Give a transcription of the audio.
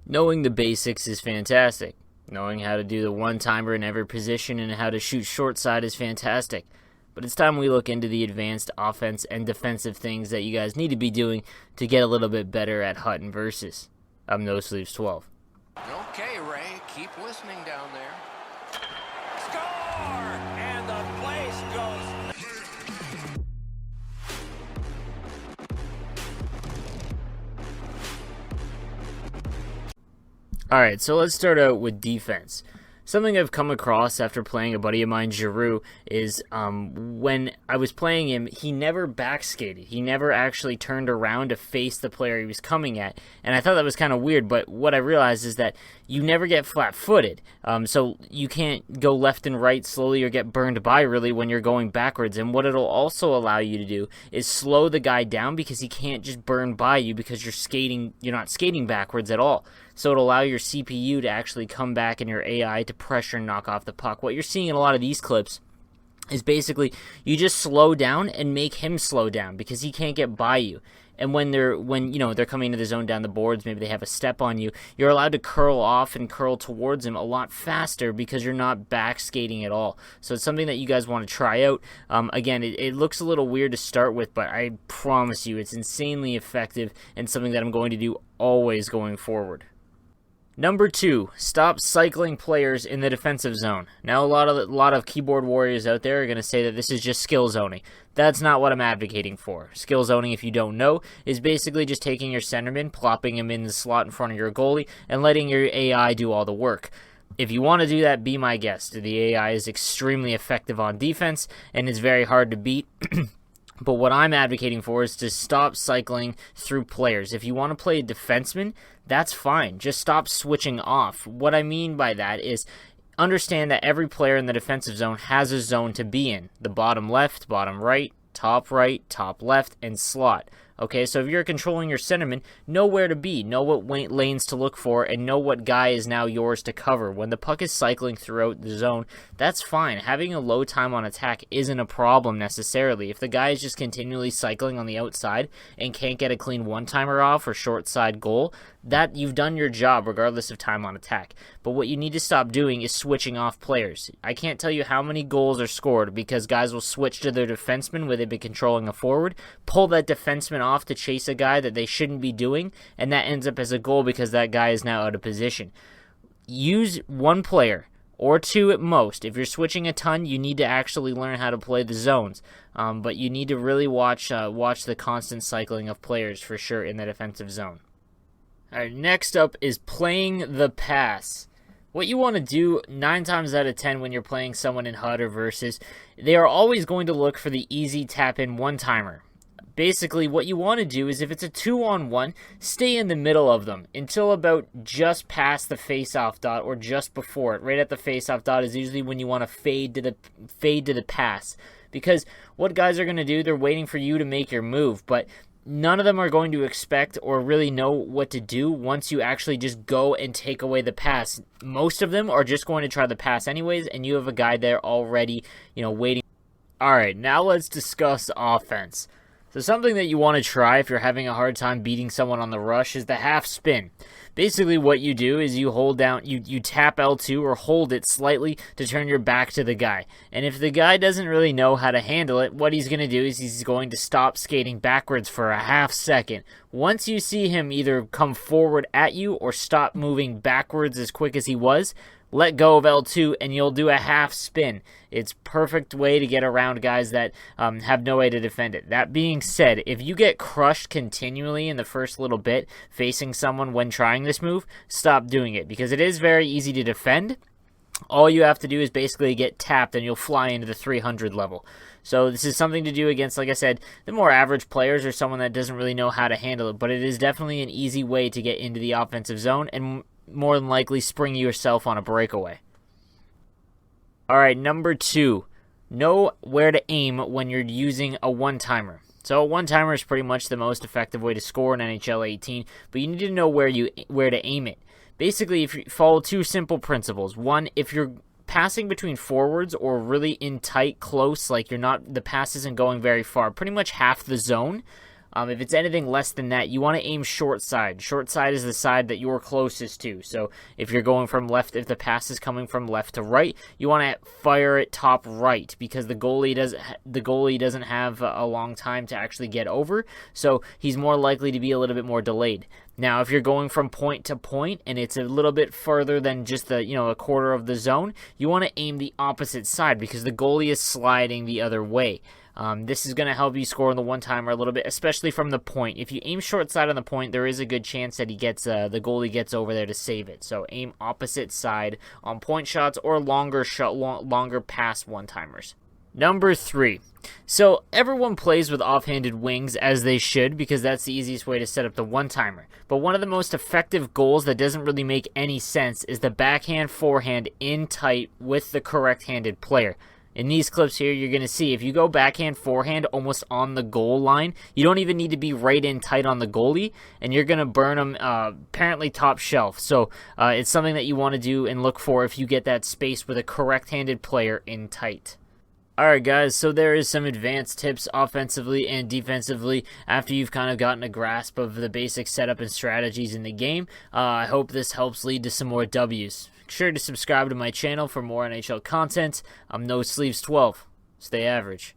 Knowing the basics is fantastic. Knowing how to do the one-timer in every position and how to shoot short side is fantastic. But it's time we look into the advanced offense and defensive things that you guys need to be doing to get a little bit better at Hutton versus. I'm No Sleeves 12. Okay, Ray, keep listening down there. Score! And the place goes. Alright, so let's start out with defense. Something I've come across after playing a buddy of mine, Giroux, is when I was playing him, he never backskated. He never actually turned around to face the player he was coming at. And I thought that was kind of weird, but what I realized is that you never get flat-footed. So you can't go left and right slowly or get burned by, really, when you're going backwards. And what it'll also allow you to do is slow the guy down because he can't just burn by you because you're not skating backwards at all. So it'll allow your CPU to actually come back and your AI to pressure and knock off the puck. What you're seeing in a lot of these clips is basically you just slow down and make him slow down because he can't get by you. And when they're coming into the zone down the boards, maybe they have a step on you, you're allowed to curl off and curl towards him a lot faster because you're not back skating at all. So it's something that you guys want to try out. Again, it looks a little weird to start with, but I promise you it's insanely effective and something that I'm going to do always going forward. Number 2, stop cycling players in the defensive zone. Now, a lot of keyboard warriors out there are going to say that this is just skill zoning. That's not what I'm advocating for. Skill zoning, if you don't know, is basically just taking your centerman, plopping him in the slot in front of your goalie, and letting your AI do all the work. If you want to do that, be my guest. The AI is extremely effective on defense, and it's very hard to beat. But what I'm advocating for is to stop cycling through players. If you want to play a defenseman, that's fine. Just stop switching off. What I mean by that is understand that every player in the defensive zone has a zone to be in. The bottom left, bottom right, top left, and slot. Okay, so if you're controlling your centerman, know where to be, know what lanes to look for, and know what guy is now yours to cover. When the puck is cycling throughout the zone, that's fine. Having a low time on attack isn't a problem necessarily. If the guy is just continually cycling on the outside and can't get a clean one-timer off or short side goal, that you've done your job regardless of time on attack. But what you need to stop doing is switching off players. I can't tell you how many goals are scored because guys will switch to their defenseman where they've been controlling a forward, pull that defenseman off to chase a guy that they shouldn't be doing, and that ends up as a goal because that guy is now out of position. Use one player or two at most. If you're switching a ton, you need to actually learn how to play the zones. But you need to really watch the constant cycling of players for sure in the defensive zone. All right, next up is playing the pass. What you want to do 9 times out of 10 when you're playing someone in HUD or versus, they are always going to look for the easy tap-in one-timer. Basically, what you want to do is if it's a 2-on-1, stay in the middle of them until about just past the face-off dot or just before it. Right at the face-off dot is usually when you want to fade to the pass. Because what guys are going to do, they're waiting for you to make your move, but none of them are going to expect or really know what to do once you actually just go and take away the pass. Most of them are just going to try the pass anyways, and you have a guy there already, waiting. All right, now let's discuss offense. So something that you want to try if you're having a hard time beating someone on the rush is the half spin. Basically what you do is you hold down, you tap L2 or hold it slightly to turn your back to the guy. And if the guy doesn't really know how to handle it, what he's going to do is he's going to stop skating backwards for a half second. Once you see him either come forward at you or stop moving backwards as quick as he was, let go of L2 and you'll do a half spin. It's perfect way to get around guys that have no way to defend it. That being said, if you get crushed continually in the first little bit facing someone when trying this move, stop doing it because it is very easy to defend. All you have to do is basically get tapped and you'll fly into the 300 level. So this is something to do against, like I said, the more average players or someone that doesn't really know how to handle it. But it is definitely an easy way to get into the offensive zone and more than likely spring yourself on a breakaway. All right, number 2, know where to aim when you're using a one-timer. So a one-timer is pretty much the most effective way to score in NHL 18, but you need to know where to aim it. Basically, if you follow 2 simple principles. One, if you're passing between forwards or really in tight, close, like the pass isn't going very far, pretty much half the zone, If it's anything less than that, you want to aim short side. Short side is the side that you're closest to. So if you're going from left, if the pass is coming from left to right, you want to fire it top right, because the goalie doesn't have a long time to actually get over, so he's more likely to be a little bit more delayed. Now, if you're going from point to point and it's a little bit further than just a quarter of the zone, you want to aim the opposite side because the goalie is sliding the other way. This is going to help you score on the one-timer a little bit, especially from the point. If you aim short side on the point, there is a good chance that the goalie gets over there to save it. So aim opposite side on point shots or longer pass one-timers. Number 3. So everyone plays with offhanded wings, as they should, because that's the easiest way to set up the one-timer. But one of the most effective goals that doesn't really make any sense is the backhand forehand in tight with the correct-handed player. In these clips here, you're going to see if you go backhand forehand almost on the goal line, you don't even need to be right in tight on the goalie, and you're going to burn them apparently top shelf. So it's something that you want to do and look for if you get that space with a correct-handed player in tight. Alright guys, so there is some advanced tips offensively and defensively after you've kind of gotten a grasp of the basic setup and strategies in the game. I hope this helps lead to some more W's. Make sure to subscribe to my channel for more NHL content. I'm No Sleeves 12. Stay average.